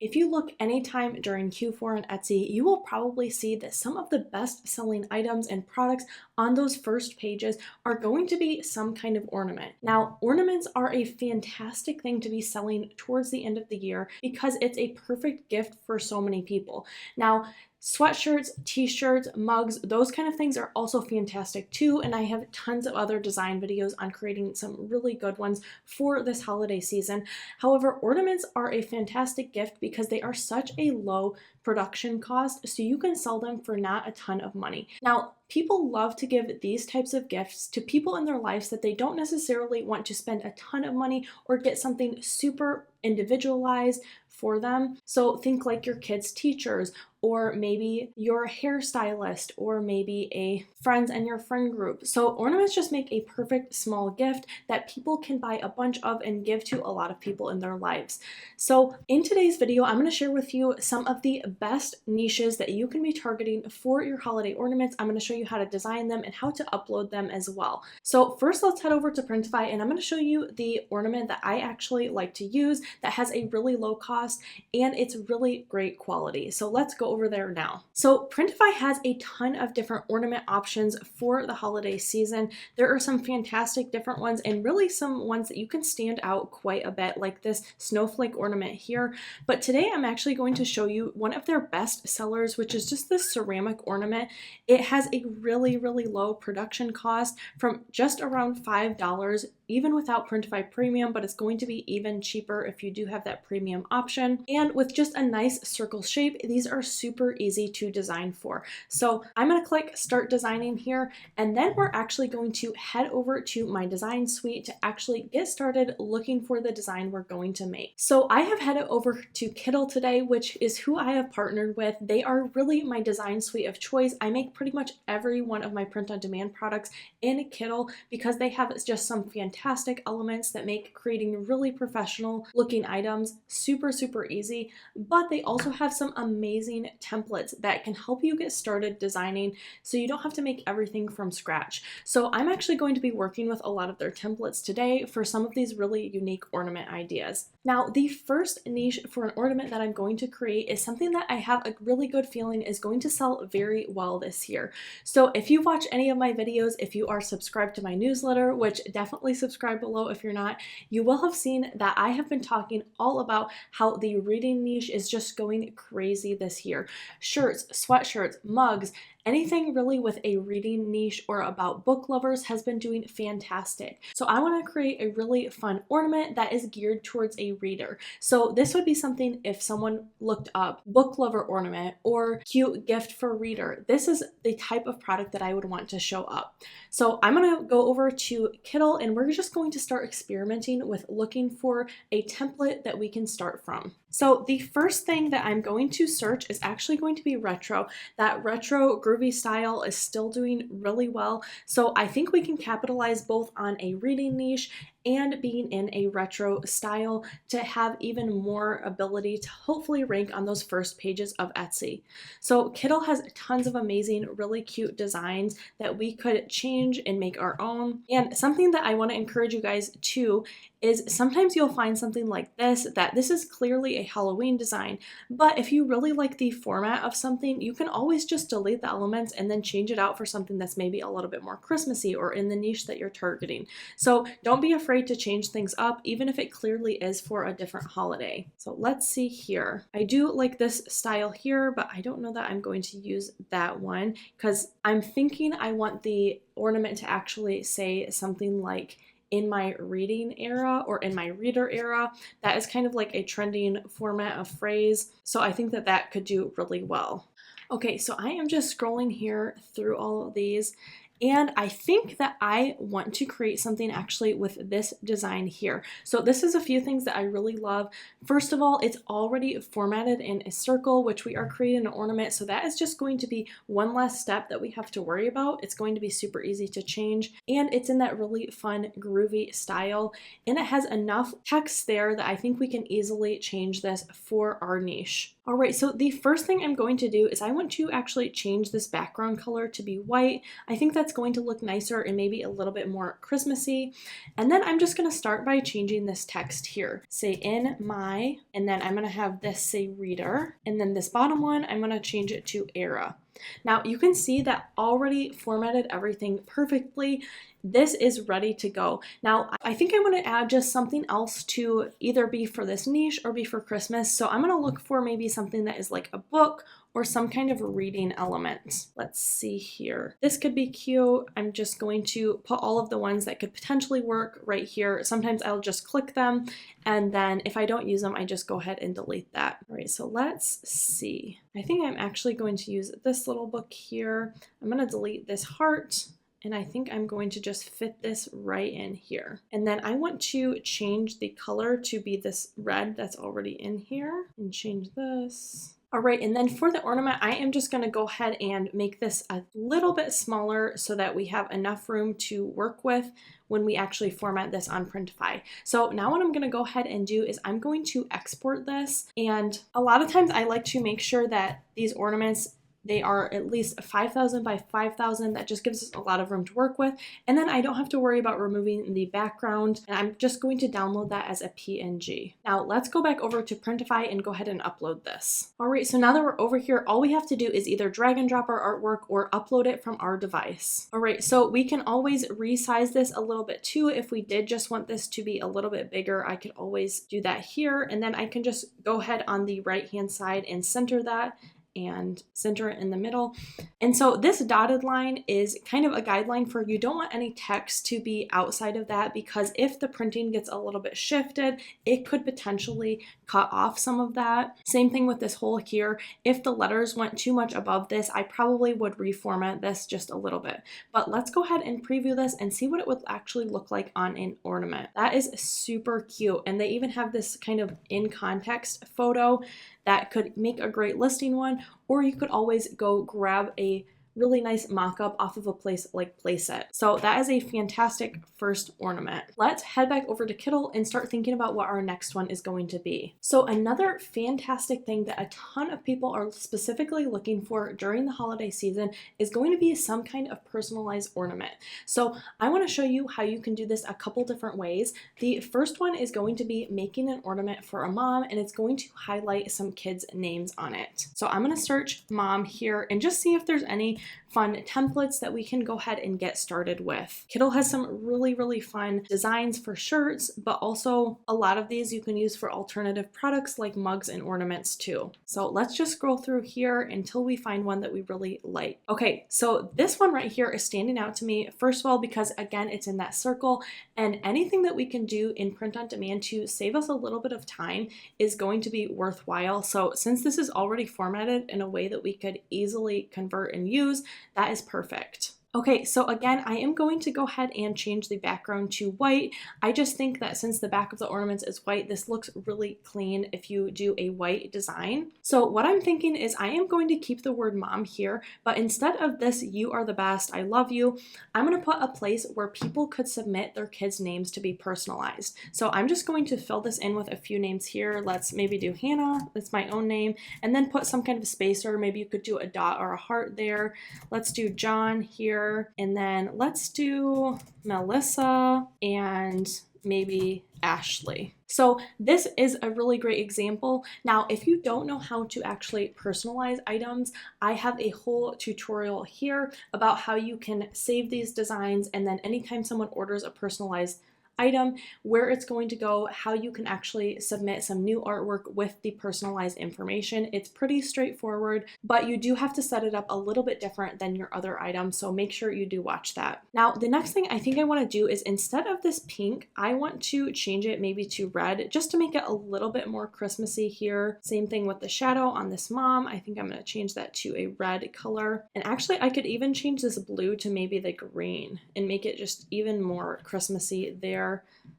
If you look anytime during Q4 on Etsy, you will probably see that some of the best selling items and products on those first pages are going to be some kind of ornament. Now, ornaments are a fantastic thing to be selling towards the end of the year because it's a perfect gift for so many people. Now, sweatshirts, t-shirts, mugs, those kind of things are also fantastic too, and I have tons of other design videos on creating some really good ones for this holiday season. However, ornaments are a fantastic gift because they are such a low production cost, so you can sell them for not a ton of money. Now, people love to give these types of gifts to people in their lives that they don't necessarily want to spend a ton of money or get something super individualized for them. So think like your kids' teachers, or maybe your hairstylist, or maybe a friends and your friend group. So ornaments just make a perfect small gift that people can buy a bunch of and give to a lot of people in their lives. So in today's video, I'm going to share with you some of the best niches that you can be targeting for your holiday ornaments. I'm going to show you how to design them and how to upload them as well. So first, let's head over to Printify, and I'm going to show you the ornament that I actually like to use that has a really low cost and it's really great quality. So let's go over there now. So Printify has a ton of different ornament options for the holiday season. There are some fantastic different ones and really some ones that you can stand out quite a bit, like this snowflake ornament here. But today I'm actually going to show you one of their best sellers, which is just this ceramic ornament. It has a really low production cost from just around $5, even without Printify Premium, but it's going to be even cheaper if you do have that premium option. And with just a nice circle shape, these are super easy to design for. So I'm going to click Start Designing here, and then we're actually going to head over to my design suite to actually get started looking for the design we're going to make. So I have headed over to Kittl today, which is who I have partnered with. They are really my design suite of choice. I make pretty much every one of my print-on-demand products in Kittl because they have just some fantastic elements that make creating really professional looking items super easy, but they also have some amazing templates that can help you get started designing so you don't have to make everything from scratch. So I'm actually going to be working with a lot of their templates today for some of these really unique ornament ideas. Now, the first niche for an ornament that I'm going to create is something that I have a really good feeling is going to sell very well this year. So if you watch any of my videos, if you are subscribed to my newsletter, which definitely subscribe below if you're not, you will have seen that I have been talking all about how the reading niche is just going crazy this year. Shirts, sweatshirts, mugs, anything really with a reading niche or about book lovers has been doing fantastic. So I want to create a really fun ornament that is geared towards a reader. So this would be something if someone looked up book lover ornament or cute gift for reader. This is the type of product that I would want to show up. So I'm going to go over to Kittl and we're just going to start experimenting with looking for a template that we can start from. So the first thing that I'm going to search is actually going to be retro. That retro groovy style is still doing really well. So I think we can capitalize both on a reading niche and being in a retro style to have even more ability to hopefully rank on those first pages of Etsy. So Kittl has tons of amazing, really cute designs that we could change and make our own. And something that I want to encourage you guys to is sometimes you'll find something like this, that this is clearly a Halloween design, but if you really like the format of something, you can always just delete the elements and then change it out for something that's maybe a little bit more Christmassy or in the niche that you're targeting. So don't be afraid to change things up, even if it clearly is for a different holiday. So let's see here. I do like this style here, but I don't know that I'm going to use that one because I'm thinking I want the ornament to actually say something like in my reading era or in my reader era. That is kind of like a trending format of phrase. So I think that that could do really well. Okay, so I am just scrolling here through all of these, and I think that I want to create something actually with this design here. So this is a few things that I really love. First of all, it's already formatted in a circle, which we are creating an ornament. So that is just going to be one less step that we have to worry about. It's going to be super easy to change. And it's in that really fun, groovy style. And it has enough text there that I think we can easily change this for our niche. All right, so the first thing I'm going to do is I want to actually change this background color to be white. I think that's it's going to look nicer and maybe a little bit more Christmassy. And then I'm just going to start by changing this text here. Say in my, and then I'm going to have this say reader. And then this bottom one, I'm going to change it to era. Now you can see that already formatted everything perfectly. This is ready to go. Now I think I want to add just something else to either be for this niche or be for Christmas. So I'm going to look for maybe something that is like a book or some kind of reading element. Let's see here. This could be cute. I'm just going to put all of the ones that could potentially work right here. Sometimes I'll just click them, and then if I don't use them, I just go ahead and delete that. All right, so let's see. I think I'm actually going to use this little book here. I'm going to delete this heart. And I think I'm going to just fit this right in here. And then I want to change the color to be this red that's already in here, and change this. All right, and then for the ornament, I am just going to go ahead and make this a little bit smaller so that we have enough room to work with when we actually format this on Printify. So now what I'm going to go ahead and do is I'm going to export this. And a lot of times I like to make sure that these ornaments, they are at least 5,000 by 5,000. That just gives us a lot of room to work with. And then I don't have to worry about removing the background. And I'm just going to download that as a PNG. Now let's go back over to Printify and go ahead and upload this. All right, so now that we're over here, all we have to do is either drag and drop our artwork or upload it from our device. All right, so we can always resize this a little bit too. If we did just want this to be a little bit bigger, I could always do that here. And then I can just go ahead on the right-hand side and center that and center it in the middle. And so this dotted line is kind of a guideline for you don't want any text to be outside of that, because if the printing gets a little bit shifted, it could potentially cut off some of that. Same thing with this hole here. If the letters went too much above this, I probably would reformat this just a little bit. But let's go ahead and preview this and see what it would actually look like on an ornament. That is super cute. And they even have this kind of in context photo that could make a great listing one, or you could always go grab a really nice mock-up off of a place like Playset. So that is a fantastic first ornament. Let's head back over to Kittl and start thinking about what our next one is going to be. So another fantastic thing that a ton of people are specifically looking for during the holiday season is going to be some kind of personalized ornament. So I want to show you how you can do this a couple different ways. The first one is going to be making an ornament for a mom, and it's going to highlight some kids' names on it. So I'm going to search mom here and just see if there's any fun templates that we can go ahead and get started with. Kittl has some really fun designs for shirts, but also a lot of these you can use for alternative products like mugs and ornaments too. So let's just scroll through here until we find one that we really like. Okay, so this one right here is standing out to me, first of all, because again, it's in that circle, and anything that we can do in print on demand to save us a little bit of time is going to be worthwhile. So since this is already formatted in a way that we could easily convert and use, that is perfect. Okay, so again, I am going to go ahead and change the background to white. I just think that since the back of the ornaments is white, this looks really clean if you do a white design. So what I'm thinking is I am going to keep the word mom here, but instead of this, you are the best, I love you, I'm going to put a place where people could submit their kids' names to be personalized. So I'm just going to fill this in with a few names here. Let's maybe do Hannah, that's my own name, and then put some kind of spacer. Maybe you could do a dot or a heart there. Let's do John here. And then let's do Melissa and maybe Ashley. So this is a really great example. Now, if you don't know how to actually personalize items, I have a whole tutorial here about how you can save these designs, and then anytime someone orders a personalized item, where it's going to go, how you can actually submit some new artwork with the personalized information. It's pretty straightforward, but you do have to set it up a little bit different than your other items, so make sure you do watch that. Now, the next thing I think I want to do is instead of this pink, I want to change it maybe to red, just to make it a little bit more Christmassy here. Same thing with the shadow on this mom. I think I'm going to change that to a red color. And actually, I could even change this blue to maybe the green and make it just even more Christmassy there.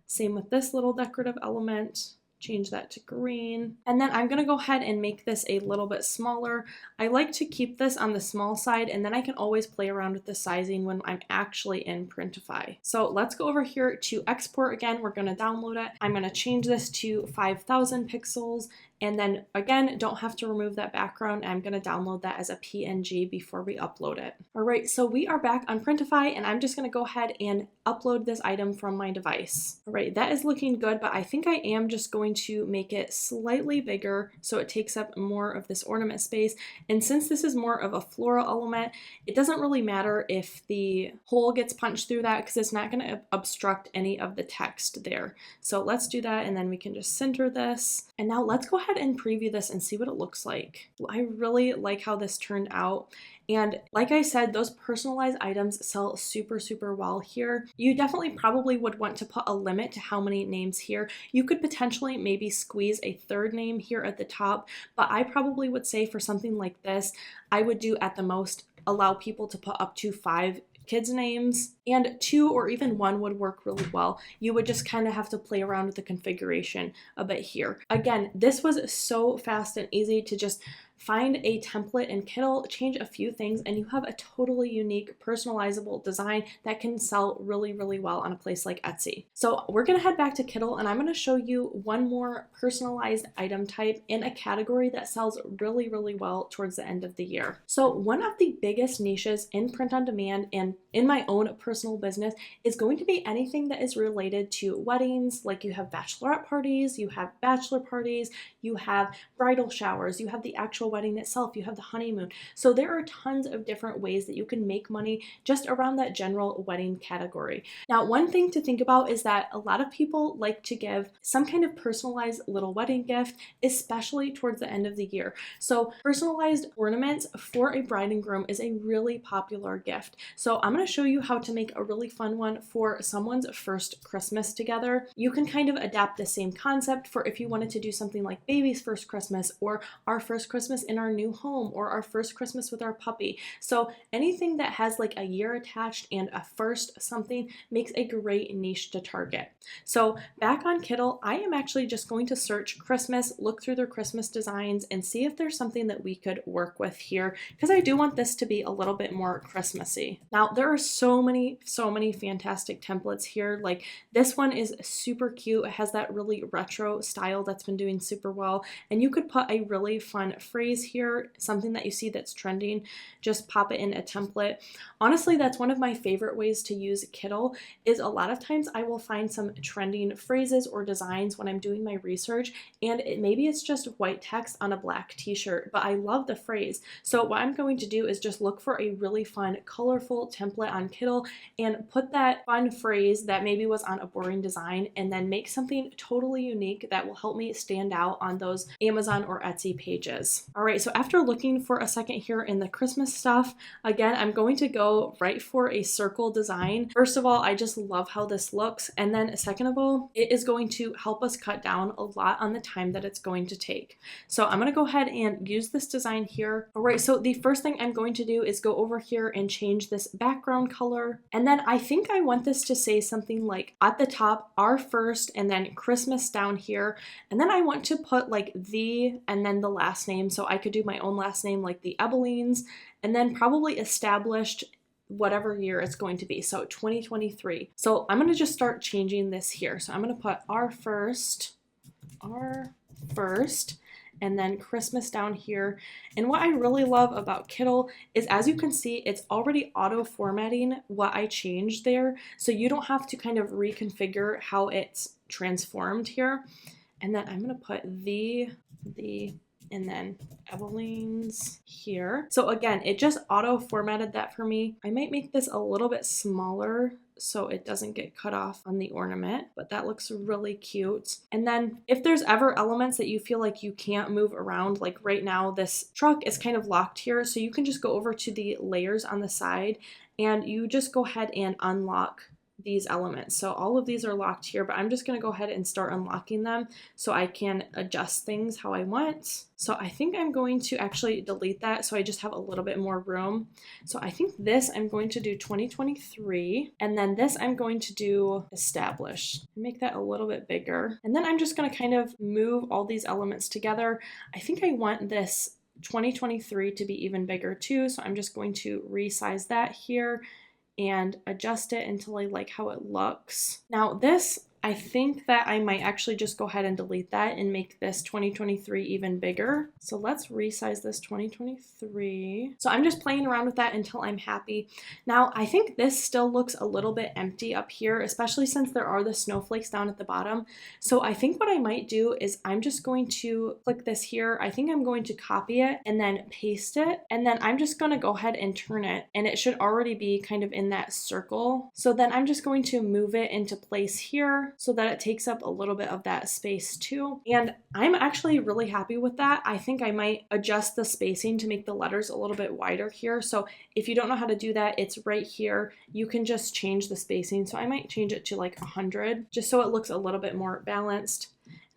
Same with this little decorative element, change that to green. And then I'm gonna go ahead and make this a little bit smaller. I like to keep this on the small side, and then I can always play around with the sizing when I'm actually in Printify. So let's go over here to export again. We're gonna download it. I'm gonna change this to 5,000 pixels, And then again, don't have to remove that background. I'm going to download that as a PNG before we upload it. All right, so we are back on Printify, and I'm just going to go ahead and upload this item from my device. All right, that is looking good, but I think I am just going to make it slightly bigger so it takes up more of this ornament space. And since this is more of a floral element, it doesn't really matter if the hole gets punched through that because it's not going to obstruct any of the text there. So let's do that, and then we can just center this. And now let's go ahead and preview this and see what it looks like. I really like how this turned out. And like I said, those personalized items sell super, super well here. You definitely probably would want to put a limit to how many names here. You could potentially maybe squeeze a third name here at the top, but I probably would say for something like this, I would do at the most allow people to put up to 5 kids' names, and 2 or even 1 would work really well. You would just kind of have to play around with the configuration a bit here. Again, this was so fast and easy to just find a template in Kittl, change a few things, and you have a totally unique, personalizable design that can sell really, really well on a place like Etsy. So we're gonna head back to Kittl, and I'm gonna show you one more personalized item type in a category that sells really, really well towards the end of the year. So one of the biggest niches in print on demand and in my own personal business is going to be anything that is related to weddings. Like you have bachelorette parties, you have bachelor parties, you have bridal showers, you have the actual wedding itself, you have the honeymoon. So there are tons of different ways that you can make money just around that general wedding category. Now, one thing to think about is that a lot of people like to give some kind of personalized little wedding gift, especially towards the end of the year. So personalized ornaments for a bride and groom is a really popular gift. So I'm going to show you how to make a really fun one for someone's first Christmas together. You can kind of adapt the same concept for if you wanted to do something like baby's first Christmas, or our first Christmas in our new home, or our first Christmas with our puppy. So anything that has like a year attached and a first something makes a great niche to target. So back on Kittl, I am actually just going to search Christmas, look through their Christmas designs, and see if there's something that we could work with here, because I do want this to be a little bit more Christmassy. Now, there are so many fantastic templates here. Like this one is super cute. It has that really retro style that's been doing super well. And you could put a really fun phrase here, something that you see that's trending, just pop it in a template. Honestly, that's one of my favorite ways to use Kittl. Is a lot of times I will find some trending phrases or designs when I'm doing my research, and maybe it's just white text on a black t-shirt, but I love the phrase. So what I'm going to do is just look for a really fun, colorful template on Kittl and put that fun phrase that maybe was on a boring design, and then make something totally unique that will help me stand out on those Amazon or Etsy pages. All right, so after looking for a second here in the Christmas stuff, again, I'm going to go right for a circle design. First of all, I just love how this looks. And then second of all, it is going to help us cut down a lot on the time that it's going to take. So I'm gonna go ahead and use this design here. All right, so the first thing I'm going to do is go over here and change this background color. And then I think I want this to say something like at the top, our first, and then Christmas down here. And then I want to put like the, and then the last name. So I could do my own last name like the Ebelines, and then probably established whatever year it's going to be. So 2023. So I'm going to just start changing this here. So I'm going to put our first, and then Christmas down here. And what I really love about Kittl is, as you can see, it's already auto formatting what I changed there. So you don't have to kind of reconfigure how it's transformed here. And then I'm going to put the, and then Evelyn's here. So again, it just auto formatted that for me. I might make this a little bit smaller so it doesn't get cut off on the ornament, but that looks really cute. And then if there's ever elements that you feel like you can't move around, like right now this truck is kind of locked here, so you can just go over to the layers on the side and you just go ahead and unlock these elements. So all of these are locked here, but I'm just going to go ahead and start unlocking them so I can adjust things how I want. So I think I'm going to actually delete that so I just have a little bit more room. So I think this I'm going to do 2023, and then this I'm going to do established. Make that a little bit bigger. And then I'm just going to kind of move all these elements together. I think I want this 2023 to be even bigger too, so I'm just going to resize that here and adjust it until I like how it looks. Now this I think that I might actually just go ahead and delete that and make this 2023 even bigger. So let's resize this 2023. So I'm just playing around with that until I'm happy. Now, I think this still looks a little bit empty up here, especially since there are the snowflakes down at the bottom. So I think what I might do is I'm just going to click this here. I think I'm going to copy it and then paste it. And then I'm just going to go ahead and turn it, and it should already be kind of in that circle. So then I'm just going to move it into place here so that it takes up a little bit of that space too. And I'm actually really happy with that. I think I might adjust the spacing to make the letters a little bit wider here. So if you don't know how to do that, it's right here. You can just change the spacing. So I might change it to like 100 just so it looks a little bit more balanced.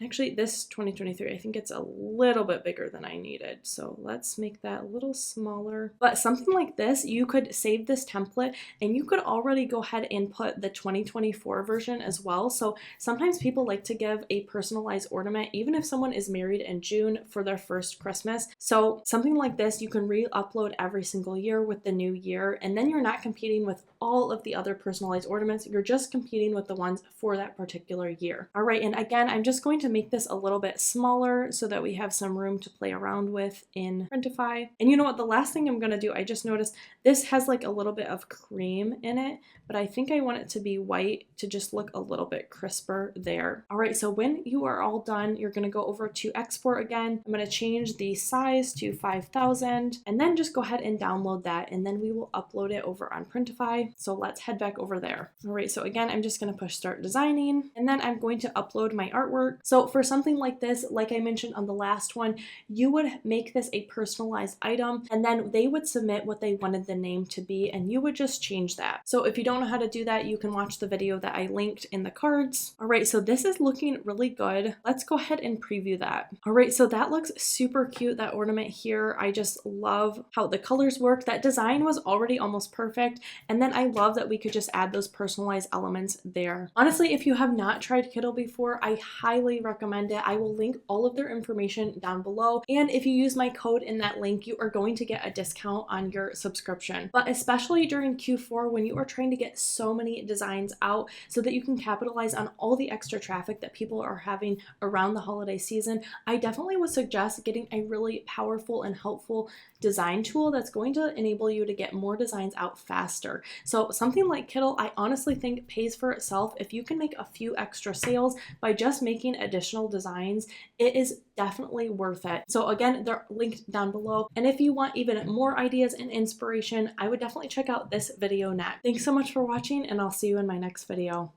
Actually, this 2023, I think it's a little bit bigger than I needed. So let's make that a little smaller. But something like this, you could save this template and you could already go ahead and put the 2024 version as well. So sometimes people like to give a personalized ornament, even if someone is married in June for their first Christmas. So something like this, you can re-upload every single year with the new year, and then you're not competing with all of the other personalized ornaments. You're just competing with the ones for that particular year. All right, and again, I'm just going to make this a little bit smaller so that we have some room to play around with in Printify. And you know what, the last thing I'm gonna do, I just noticed this has like a little bit of cream in it, but I think I want it to be white to just look a little bit crisper there. All right, so when you are all done, you're gonna go over to export again. I'm gonna change the size to 5,000 and then just go ahead and download that, and then we will upload it over on Printify. So let's head back over there. All right, so again, I'm just gonna push start designing, and then I'm going to upload my artwork. So for something like this, like I mentioned on the last one, you would make this a personalized item, and then they would submit what they wanted the name to be, and you would just change that. So if you don't know how to do that, you can watch the video that I linked in the cards. All right, so this is looking really good. Let's go ahead and preview that. All right, so that looks super cute, that ornament here. I just love how the colors work. That design was already almost perfect, and then I love that we could just add those personalized elements there. Honestly, if you have not tried Kittl before, I highly recommend it. I will link all of their information down below, and if you use my code in that link, you are going to get a discount on your subscription. But especially during Q4, when you are trying to get so many designs out so that you can capitalize on all the extra traffic that people are having around the holiday season, I definitely would suggest getting a really powerful and helpful design tool that's going to enable you to get more designs out faster. So something like Kittl, I honestly think pays for itself. If you can make a few extra sales by just making additional designs, it is definitely worth it. So again, they're linked down below. And if you want even more ideas and inspiration, I would definitely check out this video next. Thanks so much for watching, and I'll see you in my next video.